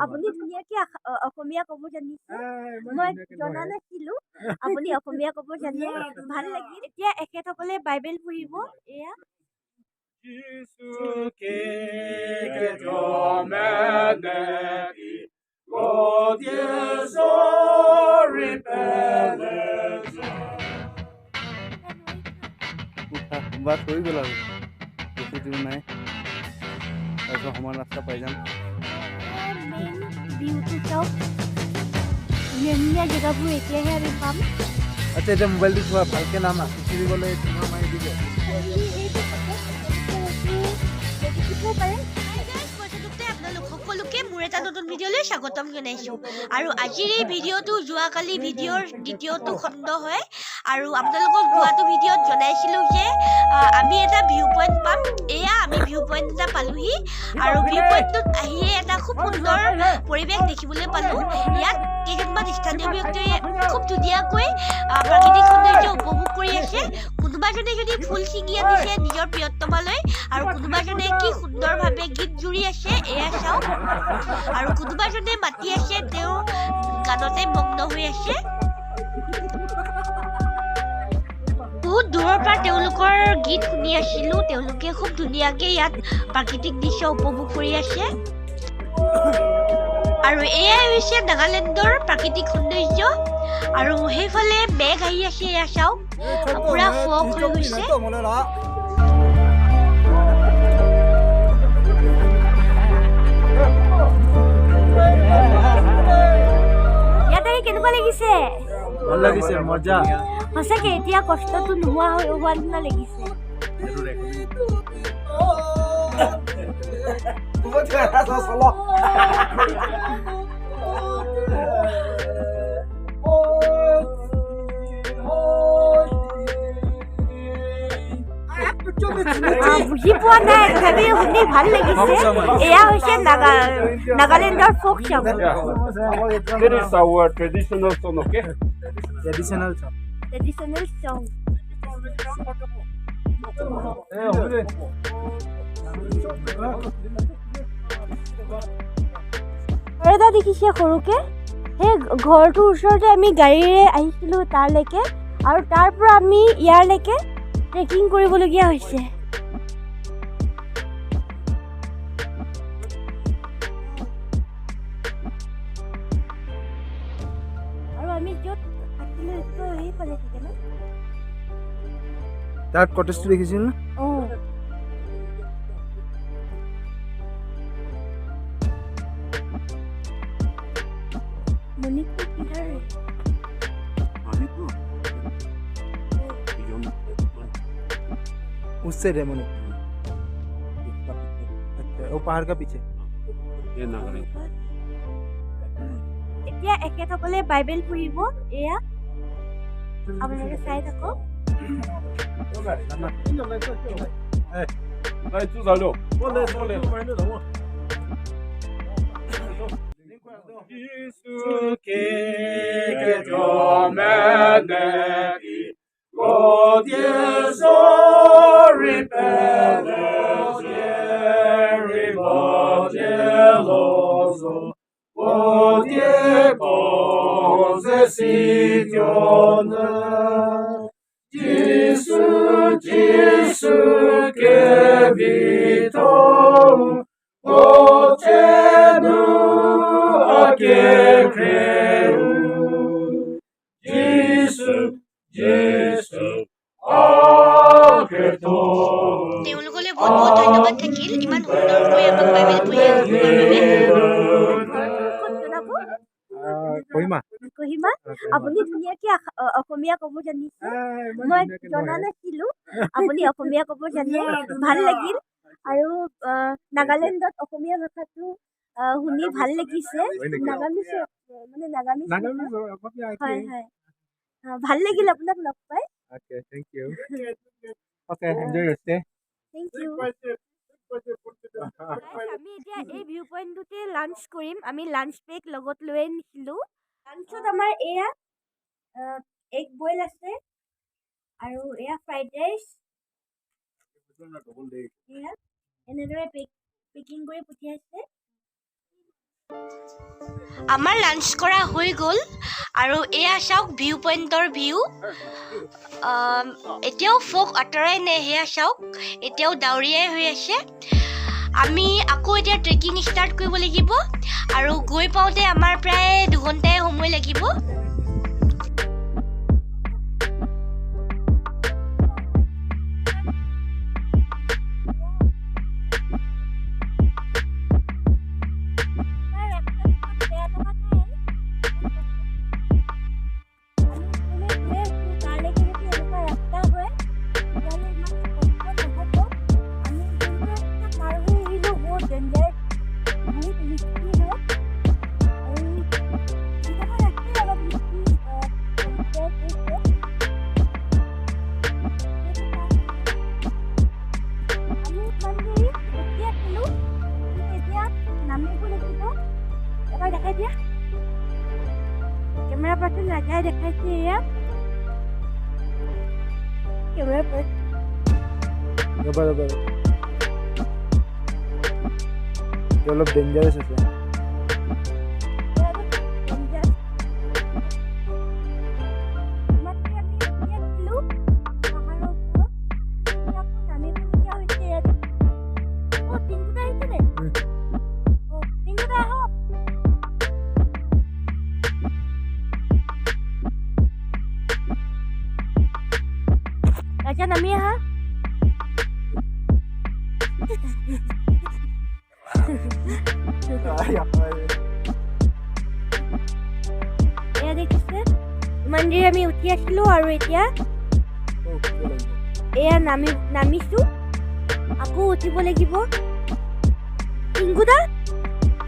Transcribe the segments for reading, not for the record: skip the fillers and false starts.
আপুনি ধুনীয়াকে অসমীয়া ক'ব জানিছে মই জনা নাছিলো আপুনি অসমীয়া ক'ব জানে ভাল লাগিল এতিয়া এখেতসকলে বাইবেল পঢ়িব এয়া বাস হৈ গ'ল আৰু বেছি দূৰ নাই তাৰপিছত সমান ৰাস্তা পাই যাম মেইন ভিউটো চাওক ধুনীয়া জেগাবোৰ এতিয়াহে আমি পাম আচ্ছা এতিয়া মোবাইলটো চোৱা ভালকে নামা খুচৰি গ'লে তোমাৰ মাৰি দিব সকলোকে মোৰ এটা নতুন ভিডিঅ'লৈ স্বাগতম জনাইছোঁ আৰু আজিৰ এই ভিডিঅ'টো যোৱাকালি ভিডিঅ'ৰ দ্বিতীয়টো খণ্ড হয় আৰু আপোনালোকক যোৱাটো ভিডিঅ'ত জনাইছিলোঁ যে আমি এটা ভিউ পইণ্ট পাম এয়া আমি ভিউ পইণ্ট এটা পালোহি আৰু ভিউ পইণ্টটোত আহিয়ে এটা খুব সুন্দৰ পৰিৱেশ দেখিবলৈ পালোঁ ইয়াত কেইজনমান স্থানীয় ব্যক্তিয়ে খুব ধুনীয়াকৈ প্ৰাকৃতিক সৌন্দৰ্য উপভোগ কৰি আছে কোনোবাজনে যদি ফুল ছিঙি আনিছে নিজৰ প্ৰিয়তমালৈ আৰু কোনোবাজনে কি সুন্দৰভাৱে গীত জুৰি আছে এয়া চাওক আৰু কোনোবাজনে মাতি আছে তেওঁ গানতে মগ্ন হৈ আছে বহুত দূৰৰ পৰা তেওঁলোকৰ গীত শুনি আছিলোঁ তেওঁলোকে খুব ধুনীয়াকৈ ইয়াত প্ৰাকৃতিক দৃশ্য উপভোগ কৰি আছে আৰু এয়াই হৈছে নাগালেণ্ডৰ প্ৰাকৃতিক সৌন্দৰ্য আৰু সেইফালে মেঘ আহি আছে এয়া চাওক পুৰা ফগ হৈ গৈছে ইয়াত আহি কেনেকুৱা লাগিছে ভাল লাগিছে মজা সঁচাকে এতিয়া কষ্টটো নোহোৱা হোৱা নিচিনা লাগিছে বুজি পোৱা নাই তথাপি শুনি ভাল লাগিছে এয়া হৈছে নাগালেণ্ডৰ ফোক চং That is our traditional song, okay? Traditional চং আৰু এটা দেখিছে সৰুকে সেই ঘৰটোৰ ওচৰতে আমি গাড়ীৰে আহিছিলোঁ তাৰলৈকে আৰু তাৰ পৰা আমি ইয়াৰলৈকে ট্ৰেকিং কৰিবলগীয়া হৈছে আৰু আমি য'ত থাকিলোঁ সেইটো সেইফালে থাকে ন তাত কটেজটো দেখিছিল না মণিপুৰ কিধাৰ उस साइड है मनु अच्छा वो पहाड़ का पीछे ये नागालैंड এতিয়া এখেতসকলে বাইবেল পঢ়িব এয়া আপোনালোকে চাই থাকক来，至少六。তেওঁলোকলৈ বহুত বহুত ধন্যবাদ থাকিল ইমান সুন্দৰকৈ আমাক বাইবেল পঢ়ি কহিমা আপুনি ধুনীয়াকে অসমীয়া ক'ব জানিছে মই জনা নাছিলো আপুনি অসমীয়া ক'ব জানে ভাল লাগিল আৰু নাগালেণ্ডত অসমীয়া ভাষাটো শুনি ভাল লাগিছে নাগামিজ হয় হয় ভাল লাগিল আপোনাক লগ পাই Okay, thank you. Okay, enjoy your stay. Thank you. আমি এতিয়া এই ভিউ পইণ্টটোতে লাঞ্চ কৰিম আমি লাঞ্চ পেক লগত লৈ নিছিলোঁ লাঞ্চত আমাৰ এয়া এগ বইল আছে আৰু এয়া ফ্ৰাইড ৰাইচ এয়া এনেদৰে পেকিং কৰি পঠিয়াইছে আমাৰ লাঞ্চ কৰা হৈ গ'ল আৰু এয়া চাওক ভিউ পইণ্টৰ ভিউ এতিয়াও ফগ আঁতৰাই নাই সেয়া চাওক এতিয়াও ডাৱৰীয়াই হৈ আছে আমি আকৌ এতিয়া ট্ৰেকিং ষ্টাৰ্ট কৰিব লাগিব আৰু গৈ পাওঁতে আমাৰ প্ৰায় 2 ঘণ্টাই সময় লাগিব Camera person lagay deখাইছে এয়া camera person ৰবা অলপ ডেঞ্জাৰাছ আছে Raja nami ha এয়া দেখিছে মন্দিৰ আমি উঠি আহিলো আৰু এতিয়া এয়া নামিছো আকৌ উঠিব লাগিব টিংকুদা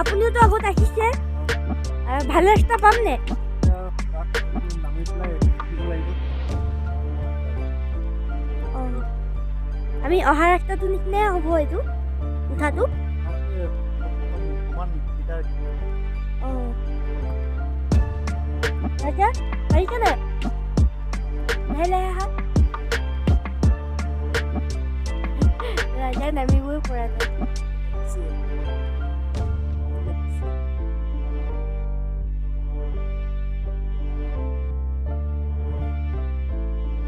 আপুনিওতো আগত আহিছে ভাল ৰাস্তা পাম নে আমি অহা ৰাস্তাটো নিচিনাই হ'ব এইটো উঠাটো ৰাজা পাৰিছে নে লাহে লাহে আহা ৰাজা নামিবই পৰা নাই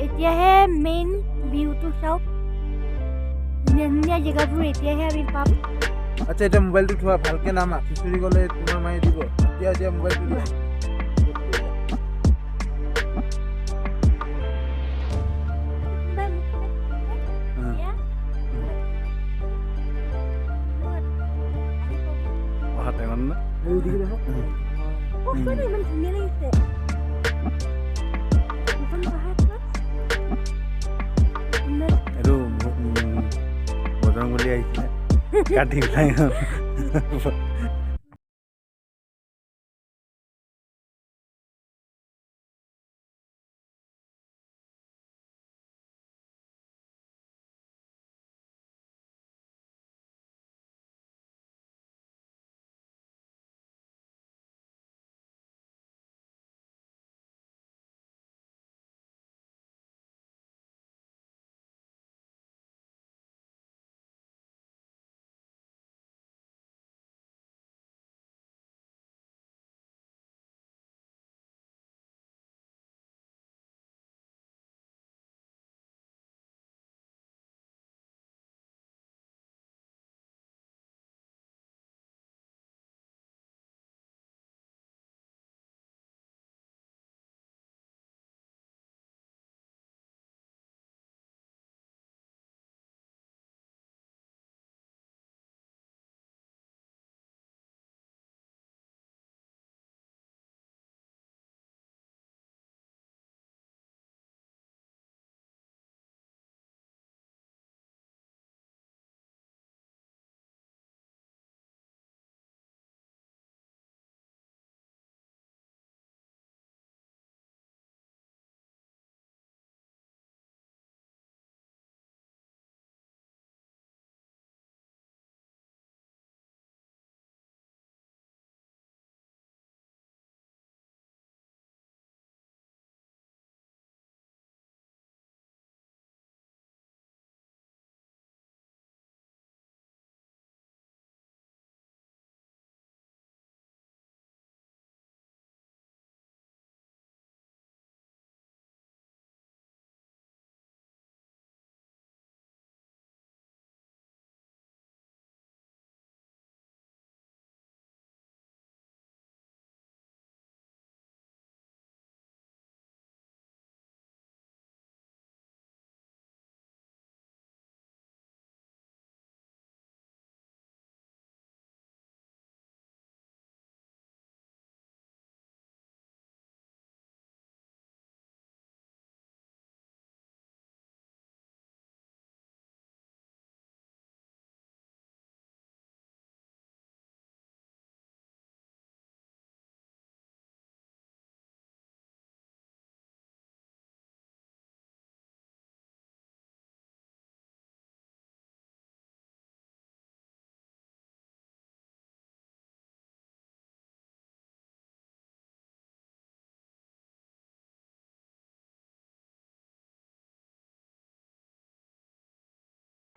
এতিয়াহে মেইন ভিউটো চাওক ধুনীয়া জেগাবোৰ এতিয়াহে আমি পাম আচ্ছা এটা মোবাইলটো থোৱা ভালকে নামা চুচুৰি গ'লে তোমাৰ মায়ে দিব এতিয়া মোবাইলটো দিয়া অহা টাইমত না ইমান ধুনীয়া লাগিছে এইটো বজৰং বুলি আহিছিলে কাটি পেলাই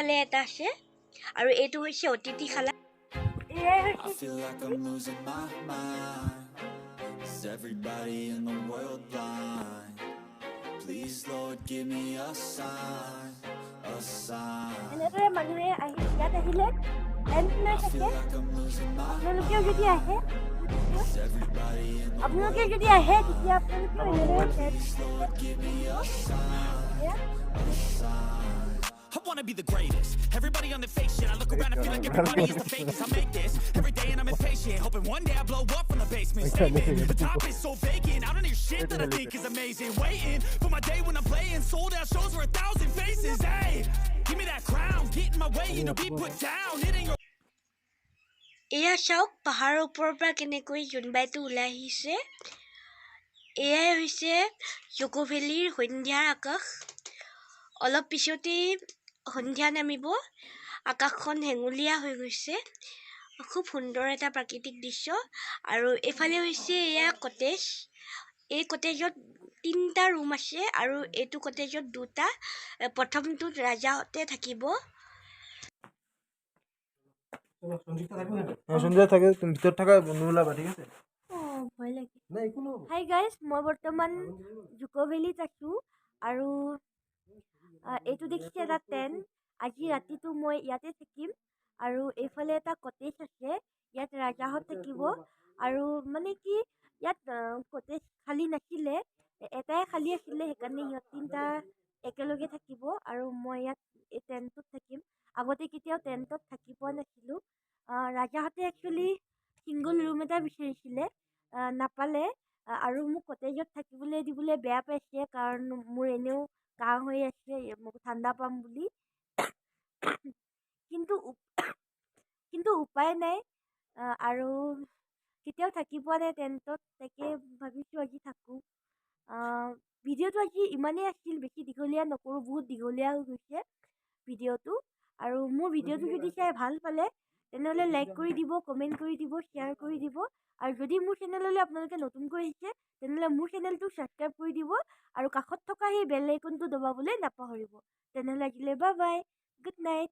ফালে এটা আছে আৰু এইটো হৈছে অতিথিশালা I feel like I'm losing my mind. Is everybody in the world blind? Please, Lord, give me a sign, a sign. এনেদৰে মানুহে ইয়াত আহিলে টেণ্ট লৈ I থাকে feel like I'm losing my আপোনালোকেও যদি আহে Is everybody in the আপোনালোকে যদি আহে তেতিয়া আপোনালোকেও এনেদৰে tent Please, Lord, give me a sign, a sign. I wanna be the greatest. Everybody on the fake shit. I look around and feel like everybody is the fakest. I make this every day and I'm impatient. Hoping one day I blow up from the basement. Saving the top is so vacant. I don't hear shit that I think is amazing. Waiting for my day when I'm playing sold out shows for 1,000 faces. Hey, give me that crown. Get in my way and to be put down. It ain't your এয়া চাওক পাহাৰৰ ওপৰৰ পৰা কেনেকৈ জোনবাইটো ওলাই আহিছে এয়াই হৈছে জুকো ভেলীৰ সন্ধিয়াৰ আকাশ অলপ পিছতেই সন্ধিয়া নামিব আকাশখন হেঙুলীয়া হৈ গৈছে খুব সুন্দৰ এটা প্ৰাকৃতিক দৃশ্য আৰু এফালে হৈছে এয়া কটেজ এই কটেজত 3টা ৰুম আছে আৰু এইটো কটেজত 2টা প্ৰথমটোত ৰাজাহঁতে থাকিব সন্ধিয়া থাকে তুমি ভিতৰত থাকা নোলাবা ঠিক আছে ভয় লাগে নাই একো নহ'ব হাই গাইজ মই বৰ্তমান জুকো ভেলীত আছোঁ আৰু এইটো দেখিছে এটা টেণ্ট আজি ৰাতিটো মই ইয়াতে থাকিম আৰু এইফালে এটা কটেজ আছে ইয়াত ৰাজাহঁত থাকিব আৰু মানে কি ইয়াত কটেজ খালী নাছিলে এটাই খালী আছিলে সেইকাৰণে সিহঁত 3টা একেলগে থাকিব আৰু মই ইয়াত এই টেণ্টটোত থাকিম আগতে কেতিয়াও টেণ্টত থাকি পোৱা নাছিলোঁ ৰাজাহঁতে একচুৱেলি ছিংগল ৰুম এটা বিচাৰিছিলে নাপালে আৰু মোক কটেজত থাকিবলৈ দিবলৈ বেয়া পাইছে কাৰণ মোৰ এনেও কাহ হৈ আছে মোক ঠাণ্ডা পাম বুলি কিন্তু উপায় নাই আৰু কেতিয়াও থাকি পোৱা নাই টেণ্টত তাকে ভাবিছোঁ আজি থাকোঁ ভিডিঅ'টো আজি ইমানেই আছিল বেছি দীঘলীয়া নকৰোঁ বহুত দীঘলীয়া হৈ গৈছে ভিডিঅ'টো আৰু মোৰ ভিডিঅ'টো যদি চাই ভাল পালে তেনেহ'লে লাইক কৰি দিব কমেণ্ট কৰি দিব শ্বেয়াৰ কৰি দিব আৰু যদি মোৰ চেনেললৈ আপোনালোকে নতুনকৈ আহিছে তেনেহ'লে মোৰ চেনেলটো ছাবস্ক্ৰাইব কৰি দিব আৰু কাষত থকা সেই বেল আইকনটো দবাবলৈ নাপাহৰিব তেনেহ'লে আজিলৈ বাই বাই গুড নাইট